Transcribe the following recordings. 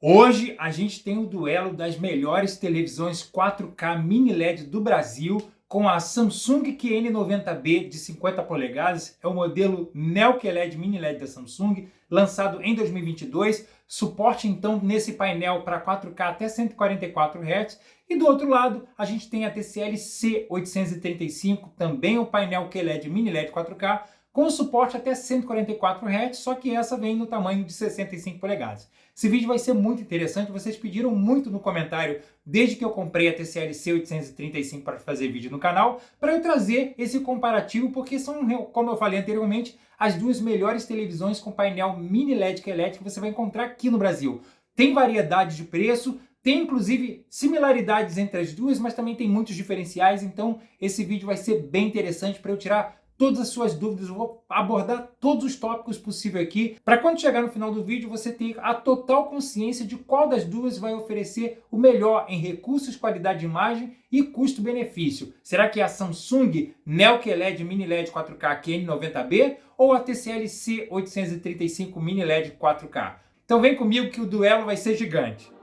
Hoje a gente tem o duelo das melhores televisões 4K mini LED do Brasil com a Samsung QN90B de 50 polegadas, é o modelo Neo QLED Mini LED da Samsung, lançado em 2022, suporte então nesse painel para 4K até 144 Hz, e do outro lado a gente tem a TCL C835, também o painel QLED Mini LED 4K, com suporte até 144 Hz, só que essa vem no tamanho de 65 polegadas. Esse vídeo vai ser muito interessante, vocês pediram muito no comentário, desde que eu comprei a TCL C835 para fazer vídeo no canal, para eu trazer esse comparativo, porque são, como eu falei anteriormente, as duas melhores televisõões com painel mini LED QLED que você vai encontrar aqui no Brasil. Tem variedade de preço, tem inclusive similaridades entre as duas, mas também tem muitos diferenciais, então esse vídeo vai ser bem interessante para eu tirar todas as suas dúvidas. Eu vou abordar todos os tópicos possíveis aqui, para quando chegar no final do vídeo você ter a total consciência de qual das duas vai oferecer o melhor em recursos, qualidade de imagem e custo-benefício. Será que é a Samsung Neo QLED Mini LED 4K QN90B ou a TCL C835 Mini LED 4K? Então vem comigo que o duelo vai ser gigante.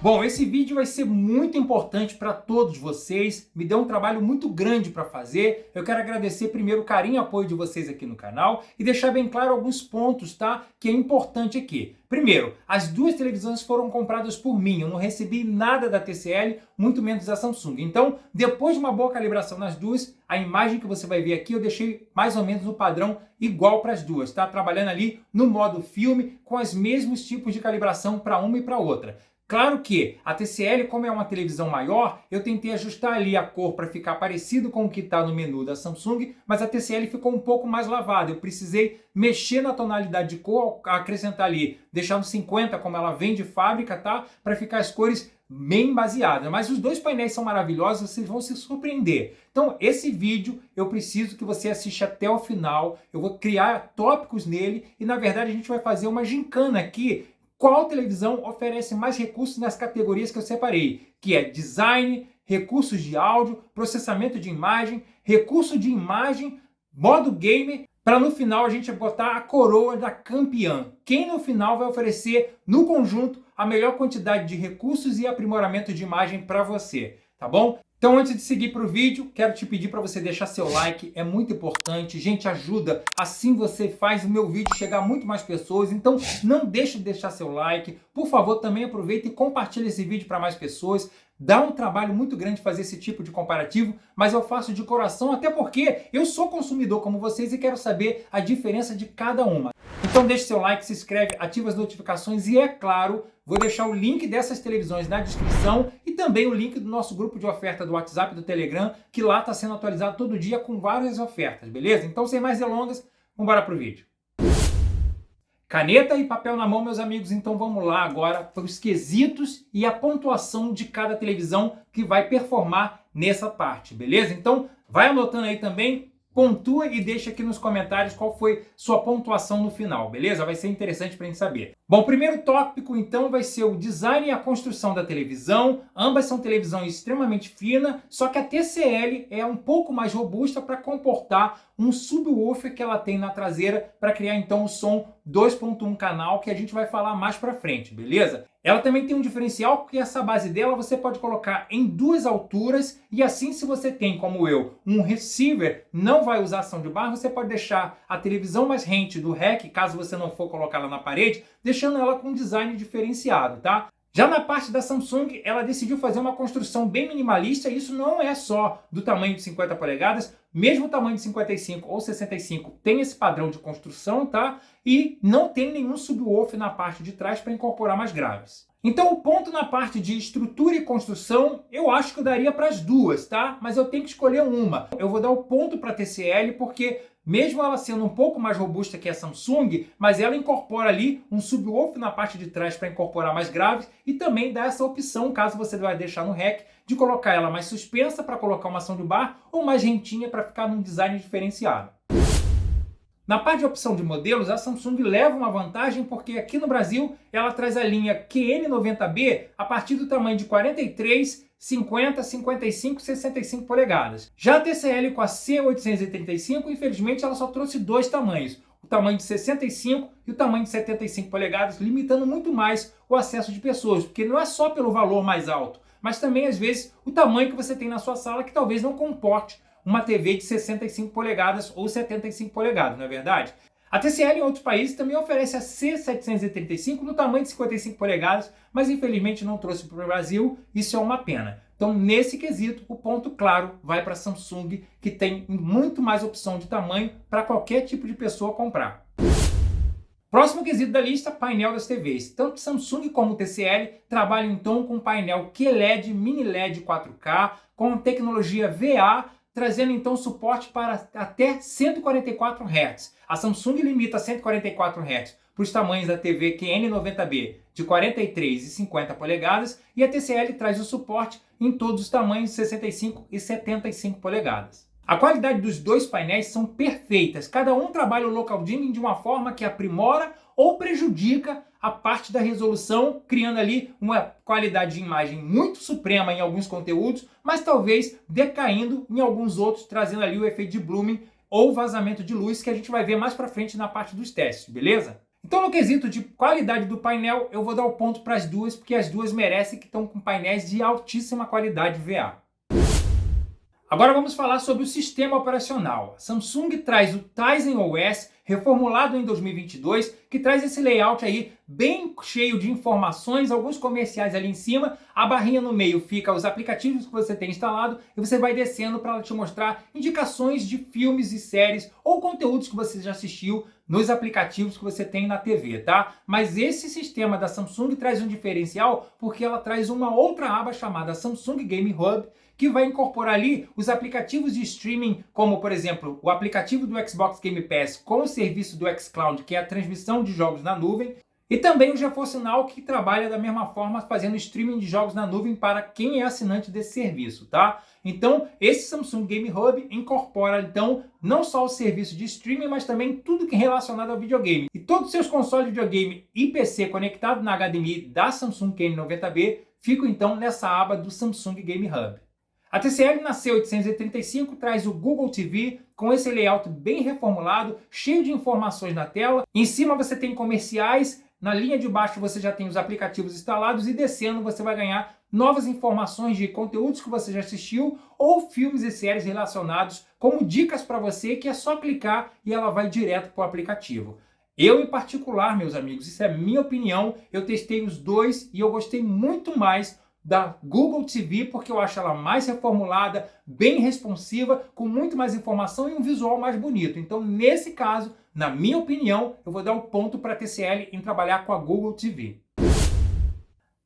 Bom, esse vídeo vai ser muito importante para todos vocês, me deu um trabalho muito grande para fazer. Eu quero agradecer primeiro o carinho e apoio de vocês aqui no canal e deixar bem claro alguns pontos, tá? Que é importante aqui. Primeiro, as duas televisões foram compradas por mim, eu não recebi nada da TCL, muito menos da Samsung. Então, depois de uma boa calibração nas duas, a imagem que você vai ver aqui eu deixei mais ou menos no padrão igual para as duas, tá? Trabalhando ali no modo filme, com os mesmos tipos de calibração para uma e para outra. Claro que a TCL, como é uma televisão maior, eu tentei ajustar ali a cor para ficar parecido com o que está no menu da Samsung, mas a TCL ficou um pouco mais lavada. Eu precisei mexer na tonalidade de cor, acrescentar ali, deixar no 50 como ela vem de fábrica, tá? Para ficar as cores bem baseadas. Mas os dois painéis são maravilhosos, vocês vão se surpreender. Então, esse vídeo eu preciso que você assista até o final. Eu vou criar tópicos nele e, na verdade, a gente vai fazer uma gincana aqui. Qual televisão oferece mais recursos nas categorias que eu separei? Que é design, recursos de áudio, processamento de imagem, recurso de imagem, modo gamer, para no final a gente botar a coroa da campeã. Quem no final vai oferecer, no conjunto, a melhor quantidade de recursos e aprimoramento de imagem para você, tá bom? Então, antes de seguir para o vídeo, quero te pedir para você deixar seu like, é muito importante. Gente, ajuda, assim você faz o meu vídeo chegar a muito mais pessoas. Então, não deixe de deixar seu like. Por favor, também aproveita e compartilhe esse vídeo para mais pessoas. Dá um trabalho muito grande fazer esse tipo de comparativo, mas eu faço de coração, até porque eu sou consumidor como vocês e quero saber a diferença de cada uma. Então deixe seu like, se inscreve, ativa as notificações e, é claro, vou deixar o link dessas televisões na descrição e também o link do nosso grupo de oferta do WhatsApp e do Telegram, que lá está sendo atualizado todo dia com várias ofertas, beleza? Então, sem mais delongas, vamos embora pro vídeo. Caneta e papel na mão, meus amigos, então vamos lá agora para os quesitos e a pontuação de cada televisão que vai performar nessa parte, beleza? Então, vai anotando aí também, pontua e deixa aqui nos comentários qual foi sua pontuação no final, beleza? Vai ser interessante para a gente saber. Bom, o primeiro tópico então vai ser o design e a construção da televisão. Ambas são televisões extremamente finas, só que a TCL é um pouco mais robusta para comportar um subwoofer que ela tem na traseira para criar então o som 2.1 canal, que a gente vai falar mais para frente, beleza? Ela também tem um diferencial porque essa base dela você pode colocar em duas alturas e assim, se você tem, como eu, um receiver, não vai usar ação de barra, você pode deixar a televisão mais rente do rack, caso você não for colocá-la na parede, deixando ela com um design diferenciado, tá? Já na parte da Samsung, ela decidiu fazer uma construção bem minimalista, e isso não é só do tamanho de 50 polegadas, mesmo o tamanho de 55 ou 65 tem esse padrão de construção, tá? E não tem nenhum subwoofer na parte de trás para incorporar mais graves. Então o ponto na parte de estrutura e construção, eu acho que eu daria para as duas, tá? Mas eu tenho que escolher uma. Eu vou dar o ponto para a TCL porque mesmo ela sendo um pouco mais robusta que a Samsung, mas ela incorpora ali um subwoofer na parte de trás para incorporar mais graves e também dá essa opção, caso você vai deixar no rack, de colocar ela mais suspensa para colocar uma ação de bar ou mais rentinha para ficar num design diferenciado. Na parte de opção de modelos, a Samsung leva uma vantagem porque aqui no Brasil ela traz a linha QN90B a partir do tamanho de 43, 50, 55 e 65 polegadas. Já a TCL com a C835, infelizmente, ela só trouxe dois tamanhos, o tamanho de 65 e o tamanho de 75 polegadas, limitando muito mais o acesso de pessoas, porque não é só pelo valor mais alto, mas também, às vezes, o tamanho que você tem na sua sala que talvez não comporte uma TV de 65 polegadas ou 75 polegadas, não é verdade? A TCL em outros países também oferece a C735 no tamanho de 55 polegadas, mas infelizmente não trouxe para o Brasil, isso é uma pena. Então, nesse quesito, o ponto claro vai para a Samsung, que tem muito mais opção de tamanho para qualquer tipo de pessoa comprar. Próximo quesito da lista, painel das TVs. Tanto Samsung como TCL trabalham então com painel QLED, Mini LED 4K, com tecnologia VA, trazendo então suporte para até 144 Hz. A Samsung limita 144 Hz para os tamanhos da TV QN90B de 43 e 50 polegadas e a TCL traz o suporte em todos os tamanhos 65 e 75 polegadas. A qualidade dos dois painéis são perfeitas, cada um trabalha o local dimming de uma forma que aprimora ou prejudica a parte da resolução, criando ali uma qualidade de imagem muito suprema em alguns conteúdos, mas talvez decaindo em alguns outros, trazendo ali o efeito de blooming ou vazamento de luz que a gente vai ver mais para frente na parte dos testes, beleza? Então, no quesito de qualidade do painel, eu vou dar o ponto para as duas, porque as duas merecem, que estão com painéis de altíssima qualidade VA. Agora vamos falar sobre o sistema operacional. A Samsung traz o Tizen OS, reformulado em 2022, que traz esse layout aí bem cheio de informações, alguns comerciais ali em cima, a barrinha no meio fica os aplicativos que você tem instalado e você vai descendo para ela te mostrar indicações de filmes e séries ou conteúdos que você já assistiu nos aplicativos que você tem na TV, tá? Mas esse sistema da Samsung traz um diferencial porque ela traz uma outra aba chamada Samsung Game Hub, que vai incorporar ali os aplicativos de streaming, como, por exemplo, o aplicativo do Xbox Game Pass com o serviço do xCloud, que é a transmissão de jogos na nuvem, e também o GeForce Now, que trabalha da mesma forma fazendo streaming de jogos na nuvem para quem é assinante desse serviço, tá? Então, esse Samsung Game Hub incorpora, então, não só o serviço de streaming, mas também tudo que é relacionado ao videogame. E todos os seus consoles de videogame e PC conectados na HDMI da Samsung QN90B ficam, então, nessa aba do Samsung Game Hub. A TCL na C835 traz o Google TV com esse layout bem reformulado, cheio de informações na tela. Em cima você tem comerciais, na linha de baixo você já tem os aplicativos instalados e descendo você vai ganhar novas informações de conteúdos que você já assistiu ou filmes e séries relacionados como dicas para você que é só clicar e ela vai direto para o aplicativo. Eu, em particular, meus amigos, isso é minha opinião, eu testei os dois e eu gostei muito mais da Google TV, porque eu acho ela mais reformulada, bem responsiva, com muito mais informação e um visual mais bonito. Então, nesse caso, na minha opinião, eu vou dar o ponto para a TCL em trabalhar com a Google TV.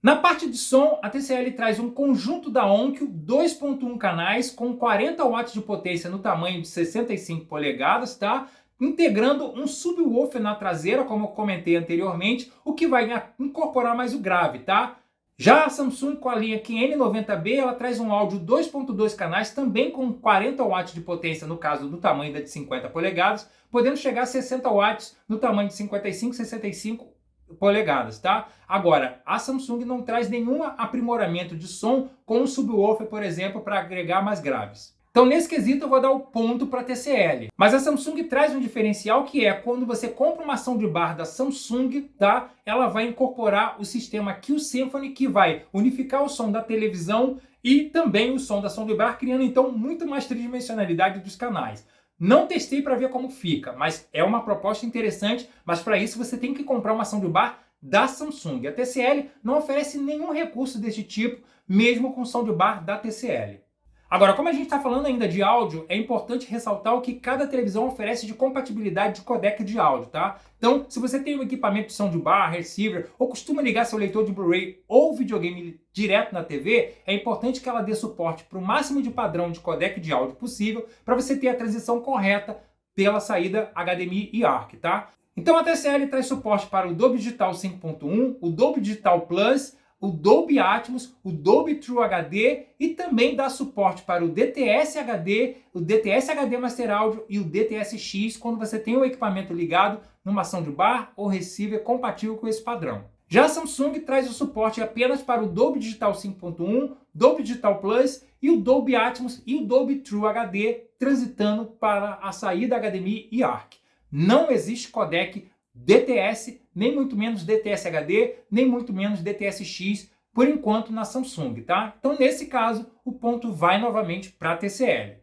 Na parte de som, a TCL traz um conjunto da Onkyo, 2.1 canais, com 40 watts de potência no tamanho de 65 polegadas, tá? Integrando um subwoofer na traseira, como eu comentei anteriormente, o que vai incorporar mais o grave, tá? Já a Samsung com a linha QN90B, ela traz um áudio 2.2 canais, também com 40 watts de potência, no caso do tamanho da de 50 polegadas, podendo chegar a 60 watts no tamanho de 55 e 65 polegadas, tá? Agora, a Samsung não traz nenhum aprimoramento de som com o subwoofer, por exemplo, para agregar mais graves. Então, nesse quesito, eu vou dar o ponto para a TCL. Mas a Samsung traz um diferencial que é quando você compra uma soundbar da Samsung, tá? Ela vai incorporar o sistema Q Symphony, que vai unificar o som da televisão e também o som da soundbar, criando então muito mais tridimensionalidade dos canais. Não testei para ver como fica, mas é uma proposta interessante, mas para isso você tem que comprar uma soundbar da Samsung. A TCL não oferece nenhum recurso desse tipo, mesmo com soundbar da TCL. Agora, como a gente está falando ainda de áudio, é importante ressaltar o que cada televisão oferece de compatibilidade de codec de áudio, tá? Então, se você tem um equipamento de soundbar, receiver, ou costuma ligar seu leitor de Blu-ray ou videogame direto na TV, é importante que ela dê suporte para o máximo de padrão de codec de áudio possível para você ter a transição correta pela saída HDMI e ARC, tá? Então, a TCL traz suporte para o Dolby Digital 5.1, o Dolby Digital Plus, o Dolby Atmos, o Dolby True HD e também dá suporte para o DTS HD, o DTS HD Master Audio e o DTS-X quando você tem o equipamento ligado numa soundbar ou receiver compatível com esse padrão. Já a Samsung traz o suporte apenas para o Dolby Digital 5.1, Dolby Digital Plus e o Dolby Atmos e o Dolby True HD, transitando para a saída HDMI e ARC. Não existe codec DTS, nem muito menos DTS HD, nem muito menos DTS-X, por enquanto na Samsung, tá? Então, nesse caso, o ponto vai novamente para a TCL.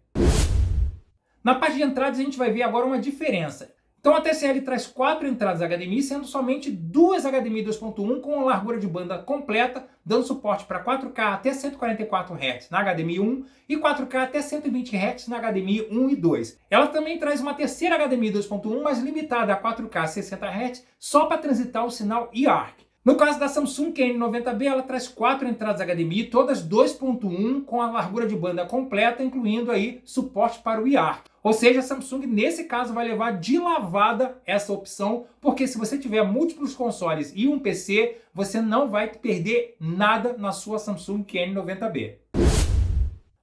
Na parte de entradas, a gente vai ver agora uma diferença. Então, a TCL traz 4 entradas HDMI, sendo somente 2 HDMI 2.1 com a largura de banda completa, dando suporte para 4K até 144 Hz na HDMI 1 e 4K até 120 Hz na HDMI 1 e 2. Ela também traz uma terceira HDMI 2.1, mas limitada a 4K 60 Hz, só para transitar o sinal eARC. No caso da Samsung QN90B, ela traz 4 entradas HDMI, todas 2.1 com a largura de banda completa, incluindo aí suporte para o eARC. Ou seja, a Samsung nesse caso vai levar de lavada essa opção, porque se você tiver múltiplos consoles e um PC, você não vai perder nada na sua Samsung QN90B.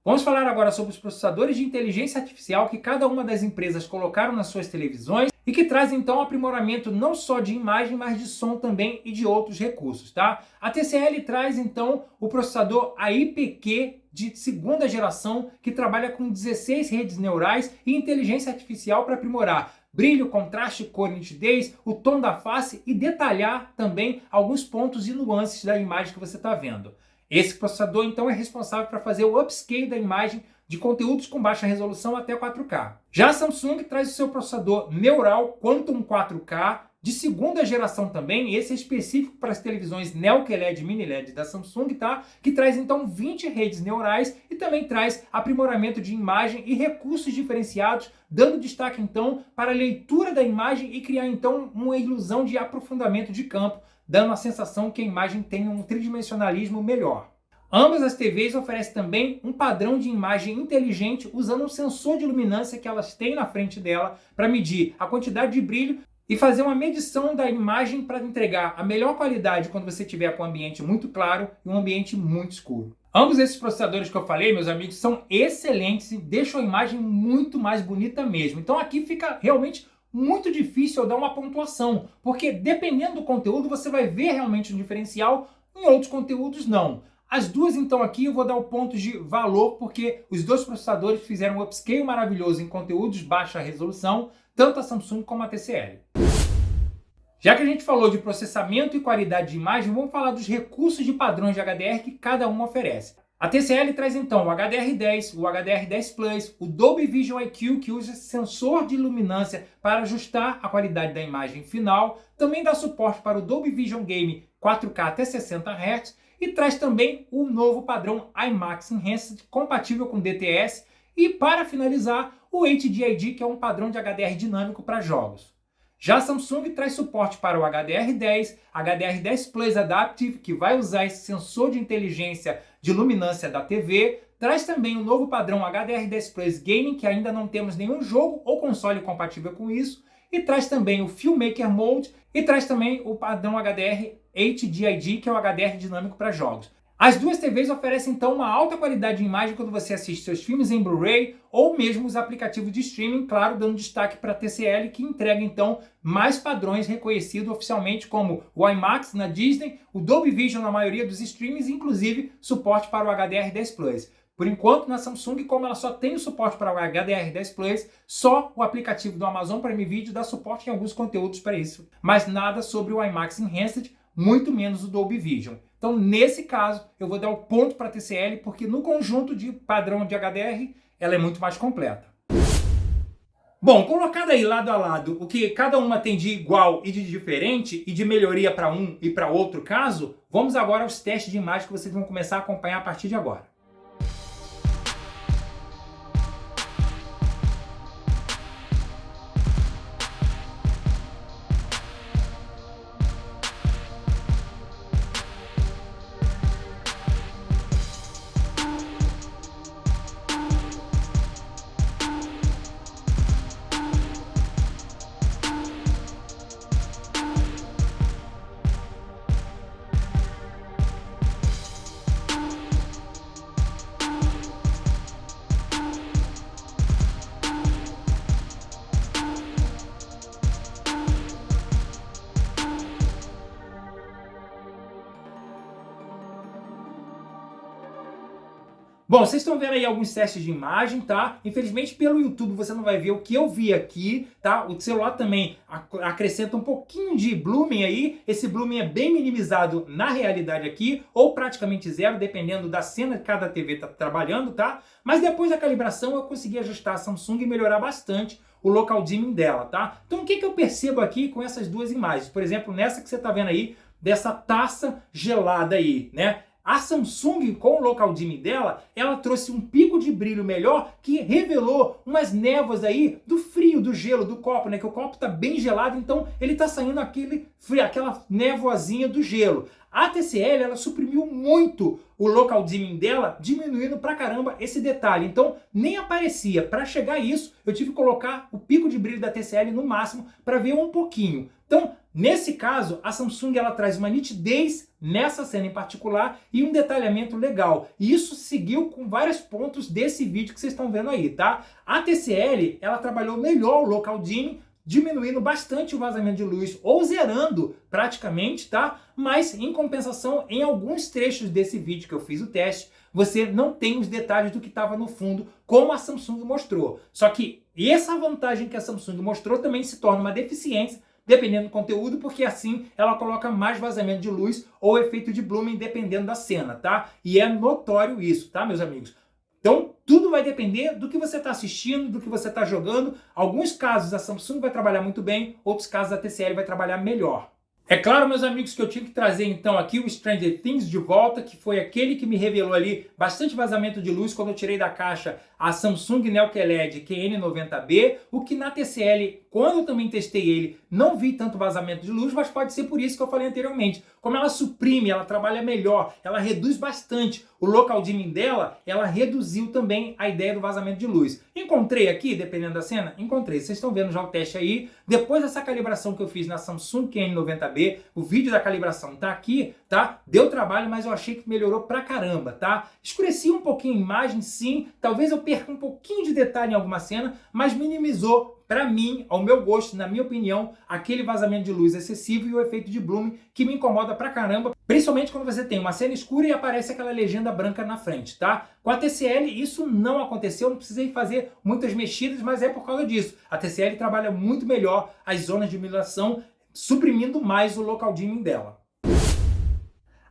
Vamos falar agora sobre os processadores de inteligência artificial que cada uma das empresas colocaram nas suas televisões e que trazem então aprimoramento não só de imagem, mas de som também e de outros recursos, tá? A TCL traz então o processador AIPQ de segunda geração que trabalha com 16 redes neurais e inteligência artificial para aprimorar brilho, contraste, cor e nitidez, o tom da face e detalhar também alguns pontos e nuances da imagem que você está vendo. Esse processador, então, é responsável para fazer o upscale da imagem de conteúdos com baixa resolução até 4K. Já a Samsung traz o seu processador Neural Quantum 4K de segunda geração também, esse é específico para as televisões Neo QLED e Mini LED da Samsung, tá? Que traz então 20 redes neurais e também traz aprimoramento de imagem e recursos diferenciados, dando destaque então para a leitura da imagem e criar então uma ilusão de aprofundamento de campo, dando a sensação que a imagem tem um tridimensionalismo melhor. Ambas as TVs oferecem também um padrão de imagem inteligente usando um sensor de luminância que elas têm na frente dela para medir a quantidade de brilho e fazer uma medição da imagem para entregar a melhor qualidade quando você tiver com um ambiente muito claro e um ambiente muito escuro. Ambos esses processadores que eu falei, meus amigos, são excelentes e deixam a imagem muito mais bonita mesmo. Então aqui fica realmente muito difícil eu dar uma pontuação, porque dependendo do conteúdo você vai ver realmente um diferencial, em outros conteúdos não. As duas então aqui eu vou dar o ponto de valor, porque os dois processadores fizeram um upscale maravilhoso em conteúdos baixa resolução, tanto a Samsung como a TCL. Já que a gente falou de processamento e qualidade de imagem, vamos falar dos recursos de padrões de HDR que cada um oferece. A TCL traz então o HDR10, o HDR10 Plus, o Dolby Vision IQ, que usa sensor de luminância para ajustar a qualidade da imagem final, também dá suporte para o Dolby Vision Game 4K até 60 Hz e traz também o novo padrão IMAX Enhanced compatível com DTS e, para finalizar, o HDID, que é um padrão de HDR dinâmico para jogos. Já a Samsung traz suporte para o HDR10, HDR10 Plus Adaptive, que vai usar esse sensor de inteligência de luminância da TV, traz também o novo padrão HDR10 Plus Gaming, que ainda não temos nenhum jogo ou console compatível com isso, e traz também o Filmmaker Mode, e traz também o padrão HDR HDID, que é o HDR dinâmico para jogos. As duas TVs oferecem então uma alta qualidade de imagem quando você assiste seus filmes em Blu-ray ou mesmo os aplicativos de streaming, claro, dando destaque para a TCL, que entrega então mais padrões reconhecidos oficialmente como o IMAX na Disney, o Dolby Vision na maioria dos streamings, inclusive suporte para o HDR10 Plus. Por enquanto, na Samsung, como ela só tem o suporte para o HDR10 Plus, só o aplicativo do Amazon Prime Video dá suporte em alguns conteúdos para isso, mas nada sobre o IMAX Enhanced, muito menos o Dolby Vision. Então, nesse caso, eu vou dar o ponto para a TCL, porque no conjunto de padrão de HDR, ela é muito mais completa. Bom, colocado aí lado a lado o que cada uma tem de igual e de diferente, e de melhoria para um e para outro caso, vamos agora aos testes de imagem que vocês vão começar a acompanhar a partir de agora. Bom, vocês estão vendo aí alguns testes de imagem, tá? Infelizmente pelo YouTube você não vai ver o que eu vi aqui, tá? O celular também acrescenta um pouquinho de blooming aí. Esse blooming é bem minimizado na realidade aqui, ou praticamente zero, dependendo da cena que cada TV está trabalhando, tá? Mas depois da calibração eu consegui ajustar a Samsung e melhorar bastante o local dimming dela, tá? Então o que eu percebo aqui com essas duas imagens? Por exemplo, nessa que você está vendo aí, dessa taça gelada aí, né? A Samsung, com o local dimming dela, ela trouxe um pico de brilho melhor que revelou umas névoas aí do frio, do gelo, do copo, né? Que o copo tá bem gelado, então ele tá saindo aquele frio, aquela névoazinha do gelo. A TCL, ela suprimiu muito o local dimming dela, diminuindo pra caramba esse detalhe. Então, nem aparecia. Para chegar a isso, eu tive que colocar o pico de brilho da TCL no máximo para ver um pouquinho. Então, nesse caso, a Samsung ela traz uma nitidez nessa cena em particular e um detalhamento legal. E isso seguiu com vários pontos desse vídeo que vocês estão vendo aí, tá? A TCL, ela trabalhou melhor o local dimming, diminuindo bastante o vazamento de luz ou zerando praticamente, tá? Mas em compensação, em alguns trechos desse vídeo que eu fiz o teste, você não tem os detalhes do que estava no fundo, como a Samsung mostrou. Só que essa vantagem que a Samsung mostrou também se torna uma deficiência dependendo do conteúdo, porque assim ela coloca mais vazamento de luz ou efeito de blooming dependendo da cena, tá? E é notório isso, tá, meus amigos? Então, tudo vai depender do que você está assistindo, do que você está jogando. Alguns casos a Samsung vai trabalhar muito bem, outros casos a TCL vai trabalhar melhor. É claro, meus amigos, que eu tive que trazer então aqui o Stranger Things de volta, que foi aquele que me revelou ali bastante vazamento de luz quando eu tirei da caixa a Samsung Neo QLED QN90B, o que na TCL, quando eu também testei ele, não vi tanto vazamento de luz, mas pode ser por isso que eu falei anteriormente. Como ela suprime, ela trabalha melhor, ela reduz bastante o local dimming dela, ela reduziu também a ideia do vazamento de luz. Encontrei aqui, dependendo da cena? Encontrei. Vocês estão vendo já o teste aí. Depois dessa calibração que eu fiz na Samsung QN90B, o vídeo da calibração tá aqui, tá? Deu trabalho, mas eu achei que melhorou pra caramba, tá? Escureci um pouquinho a imagem, sim. Talvez eu perca um pouquinho de detalhe em alguma cena, mas minimizou, para mim, ao meu gosto, na minha opinião, aquele vazamento de luz excessivo e o efeito de blooming que me incomoda pra caramba, principalmente quando você tem uma cena escura e aparece aquela legenda branca na frente, tá? Com a TCL isso não aconteceu, não precisei fazer muitas mexidas, mas é por causa disso. A TCL trabalha muito melhor as zonas de iluminação, suprimindo mais o local dimming dela.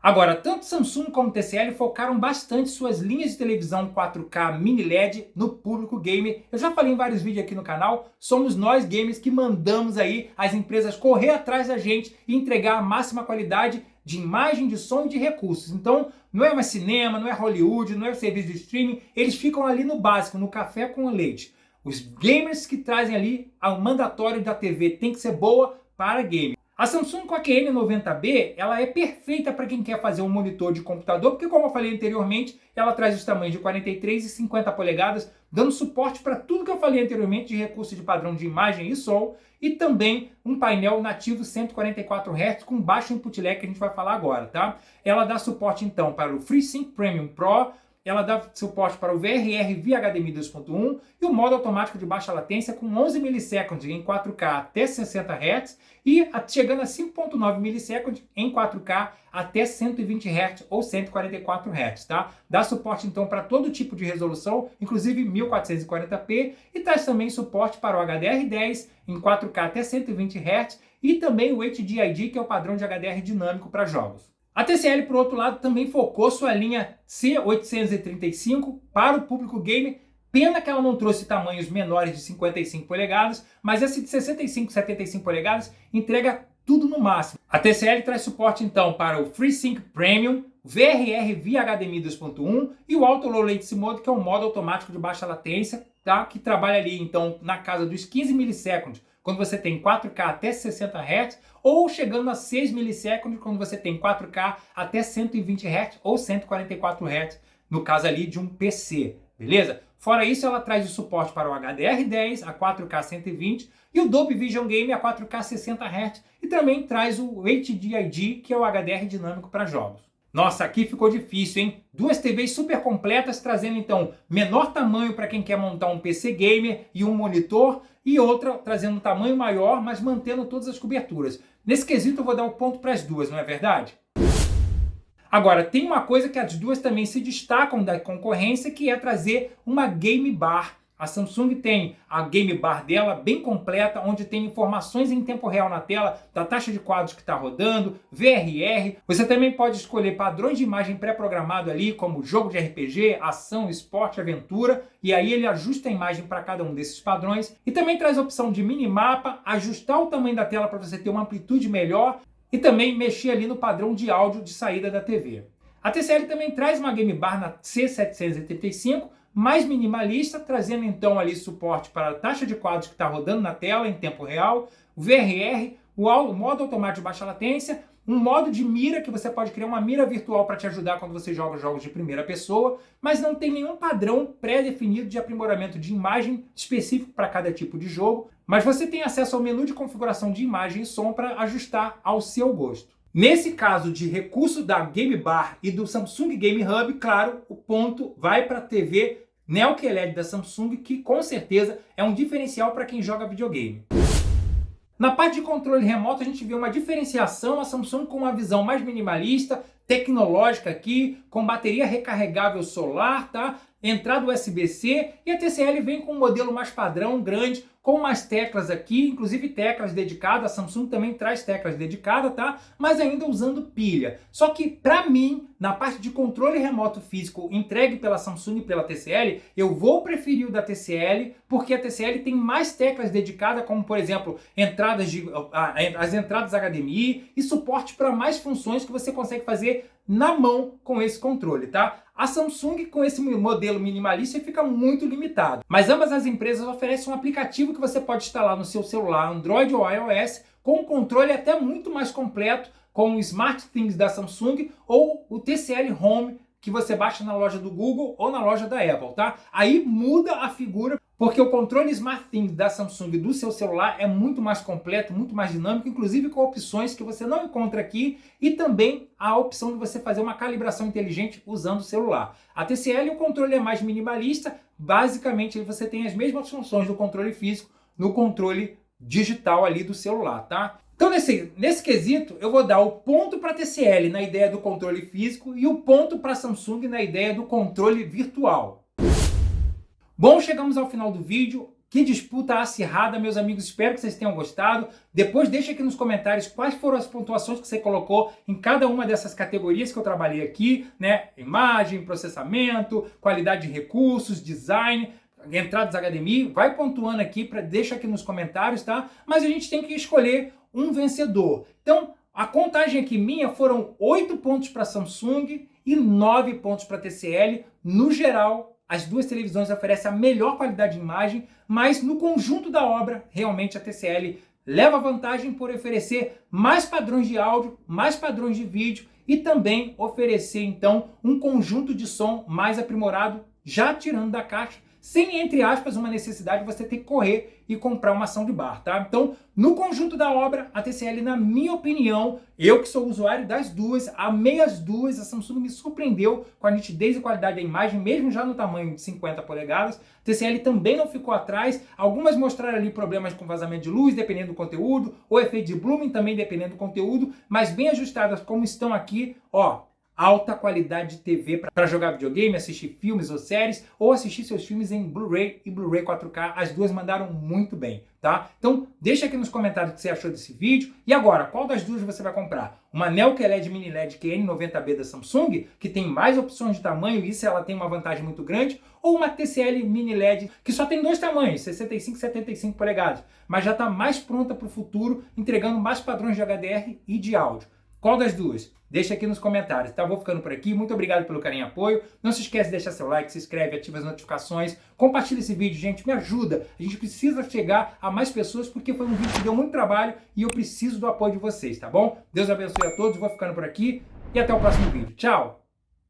Agora, tanto Samsung como TCL focaram bastante suas linhas de televisão 4K mini LED no público gamer. Eu já falei em vários vídeos aqui no canal, somos nós gamers que mandamos aí as empresas correr atrás da gente e entregar a máxima qualidade de imagem, de som e de recursos. Então, não é mais cinema, não é Hollywood, não é serviço de streaming, eles ficam ali no básico, no café com leite. Os gamers que trazem ali o mandatório da TV tem que ser boa para game. A Samsung com a QN90B, ela é perfeita para quem quer fazer um monitor de computador, porque como eu falei anteriormente, ela traz os tamanhos de 43 e 50 polegadas, dando suporte para tudo que eu falei anteriormente de recurso de padrão de imagem e som, e também um painel nativo 144 Hz com baixo input lag que a gente vai falar agora, tá? Ela dá suporte então para o FreeSync Premium Pro, ela dá suporte para o VRR via HDMI 2.1 e o modo automático de baixa latência com 11 ms em 4K até 60 Hz e chegando a 5.9 ms em 4K até 120 Hz ou 144 Hz, tá? Dá suporte então para todo tipo de resolução, inclusive 1440p, e traz também suporte para o HDR10 em 4K até 120 Hz e também o HDID, que é o padrão de HDR dinâmico para jogos. A TCL, por outro lado, também focou sua linha C835 para o público gamer. Pena que ela não trouxe tamanhos menores de 55 polegadas, mas esse de 65 e 75 polegadas entrega tudo no máximo. A TCL traz suporte então para o FreeSync Premium, VRR via HDMI 2.1 e o Auto Low Latency Mode, que é um modo automático de baixa latência, tá? Que trabalha ali então na casa dos 15 milissegundos quando você tem 4K até 60 Hz, ou chegando a 6 milissegundos quando você tem 4K até 120 Hz ou 144 Hz, no caso ali de um PC, beleza? Fora isso, ela traz o suporte para o HDR10 a 4K 120 e o Dolby Vision Game a 4K 60 Hz e também traz o HDID, que é o HDR dinâmico para jogos. Nossa, aqui ficou difícil, hein? Duas TVs super completas, trazendo então menor tamanho para quem quer montar um PC gamer e um monitor, e outra trazendo um tamanho maior, mas mantendo todas as coberturas. Nesse quesito eu vou dar um ponto para as duas, não é verdade? Agora, tem uma coisa que as duas também se destacam da concorrência, que é trazer uma Game Bar. A Samsung tem a Game Bar dela bem completa, onde tem informações em tempo real na tela da taxa de quadros que está rodando, VRR. Você também pode escolher padrões de imagem pré-programado ali, como jogo de RPG, ação, esporte, aventura, e aí ele ajusta a imagem para cada um desses padrões. E também traz a opção de minimapa, ajustar o tamanho da tela para você ter uma amplitude melhor e também mexer ali no padrão de áudio de saída da TV. A TCL também traz uma Game Bar na C785, mais minimalista, trazendo então ali suporte para a taxa de quadros que está rodando na tela em tempo real, o VRR, o modo automático de baixa latência, um modo de mira, que você pode criar uma mira virtual para te ajudar quando você joga jogos de primeira pessoa, mas não tem nenhum padrão pré-definido de aprimoramento de imagem específico para cada tipo de jogo, mas você tem acesso ao menu de configuração de imagem e som para ajustar ao seu gosto. Nesse caso de recurso da Game Bar e do Samsung Game Hub, claro, o ponto vai para a TV Neo QLED da Samsung, que com certeza é um diferencial para quem joga videogame. Na parte de controle remoto, a gente vê uma diferenciação, a Samsung com uma visão mais minimalista, tecnológica aqui, com bateria recarregável solar, tá? Entrada USB-C, e a TCL vem com um modelo mais padrão, grande, com mais teclas aqui, inclusive teclas dedicadas. A Samsung também traz teclas dedicadas, tá? Mas ainda usando pilha. Só que, para mim, na parte de controle remoto físico entregue pela Samsung e pela TCL, eu vou preferir o da TCL, porque a TCL tem mais teclas dedicadas, como, por exemplo, as entradas HDMI e suporte para mais funções que você consegue fazer na mão com esse controle, tá? A Samsung, com esse modelo minimalista, fica muito limitado. Mas ambas as empresas oferecem um aplicativo que você pode instalar no seu celular, Android ou iOS, com um controle até muito mais completo, com o SmartThings da Samsung ou o TCL Home, que você baixa na loja do Google ou na loja da Apple, tá? Aí muda a figura, porque o controle SmartThings da Samsung do seu celular é muito mais completo, muito mais dinâmico, inclusive com opções que você não encontra aqui, e também a opção de você fazer uma calibração inteligente usando o celular. A TCL, o controle é mais minimalista, basicamente você tem as mesmas funções do controle físico no controle digital ali do celular, tá? Então, nesse quesito, eu vou dar o ponto para a TCL na ideia do controle físico e o ponto para a Samsung na ideia do controle virtual. Bom, chegamos ao final do vídeo. Que disputa acirrada, meus amigos. Espero que vocês tenham gostado. Depois deixa aqui nos comentários quais foram as pontuações que você colocou em cada uma dessas categorias que eu trabalhei aqui, né? Imagem, processamento, qualidade de recursos, design, entradas HDMI. Vai pontuando aqui, deixa aqui nos comentários, tá? Mas a gente tem que escolher um vencedor. Então, a contagem aqui minha foram 8 pontos para a Samsung e 9 pontos para a TCL. No geral, as duas televisões oferecem a melhor qualidade de imagem, mas no conjunto da obra, realmente a TCL leva vantagem por oferecer mais padrões de áudio, mais padrões de vídeo e também oferecer, então, um conjunto de som mais aprimorado, já tirando da caixa, sem, entre aspas, uma necessidade de você ter que correr e comprar uma soundbar, tá? Então, no conjunto da obra, a TCL, na minha opinião, eu que sou usuário das duas, amei as duas, a Samsung me surpreendeu com a nitidez e qualidade da imagem, mesmo já no tamanho de 50 polegadas. A TCL também não ficou atrás, algumas mostraram ali problemas com vazamento de luz, dependendo do conteúdo, ou efeito de blooming também, dependendo do conteúdo, mas bem ajustadas como estão aqui, ó. Alta qualidade de TV para jogar videogame, assistir filmes ou séries, ou assistir seus filmes em Blu-ray e Blu-ray 4K. As duas mandaram muito bem, tá? Então, deixa aqui nos comentários o que você achou desse vídeo. E agora, qual das duas você vai comprar? Uma Neo QLED Mini LED QN90B da Samsung, que tem mais opções de tamanho, e isso ela tem uma vantagem muito grande, ou uma TCL Mini LED, que só tem dois tamanhos, 65 e 75 polegadas, mas já está mais pronta para o futuro, entregando mais padrões de HDR e de áudio. Qual das duas? Deixa aqui nos comentários, tá? Vou ficando por aqui. Muito obrigado pelo carinho e apoio. Não se esquece de deixar seu like, se inscreve, ativa as notificações. Compartilha esse vídeo, gente. Me ajuda. A gente precisa chegar a mais pessoas porque foi um vídeo que deu muito trabalho e eu preciso do apoio de vocês, tá bom? Deus abençoe a todos. Vou ficando por aqui e até o próximo vídeo. Tchau!